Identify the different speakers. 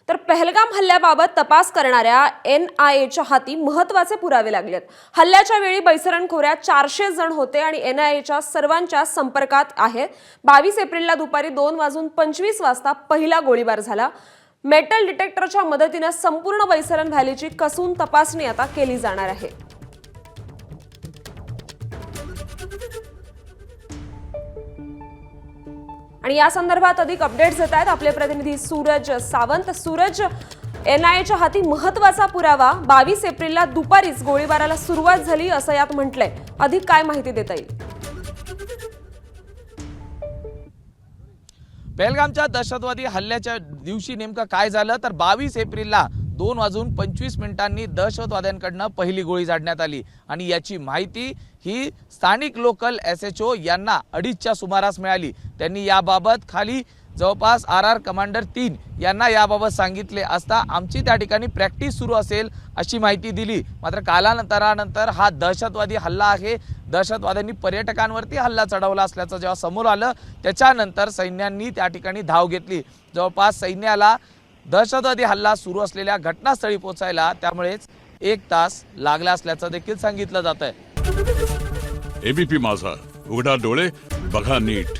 Speaker 1: तर पहलगाम हल्ल्याबाबत तपास करणाऱ्या NIAच्या हाती महत्त्वाचे पुरावे लागलेत। हल्ल्याच्या वेळी बैसरणखोऱ्यात 400 जण होते आणि NIAच्या सर्वांच्या संपर्कात आहेत। 22 एप्रिलला दुपारी 2:25 वाजता पहिला गोळीबार झाला। मेटल डिटेक्टरच्या मदतीने संपूर्ण बैसरण व्हॅलीची कसून तपासणी आता केली जाणार आहे। आणि या संदर्भात अधिक अपडेट्स देत आहेत आपले प्रतिनिधी सूरज सावंत। सूरज, NIAच्या हाती महत्त्वाचा पुरावा 22 एप्रिलला दुपारीच गोळीबाराला सुरुवात झाली असं यात म्हटलंय। अधिक काय माहिती देता येईल?
Speaker 2: पहलगामच्या दहशतवादी हल्ल्याच्या दिवशी नेमकं काय झालं तर 22 एप्रिलला 2:25 दहशतवाद्यांकडनं पहिली गोळी झाडण्यात आली आणि याची माहिती ही स्थानिक लोकल SHO यांना 2:30च्या सुमारास मिळाली। त्यांनी याबाबत खाली जवळपास RR कमांडर 3 यांना याबाबत सांगितले असता आमची त्या ठिकाणी प्रॅक्टिस सुरू असेल अशी माहिती दिली। मात्र कालांतरानंतर हा दहशतवादी हल्ला आहे, दहशतवाद्यांनी पर्यटकांवरती हल्ला चढवला असल्याचं जेव्हा समोर आलं त्याच्यानंतर सैन्यांनी त्या ठिकाणी धाव घेतली। जवळपास सैन्याला दहशतवादी हल्ला सुरू असलेल्या घटनास्थळी पोहोचायला त्यामुळेच 1 तास लागला असल्याचं देखील सांगितलं जात आहे।
Speaker 3: ABP माझा, उघडा डोळे बघा नीट।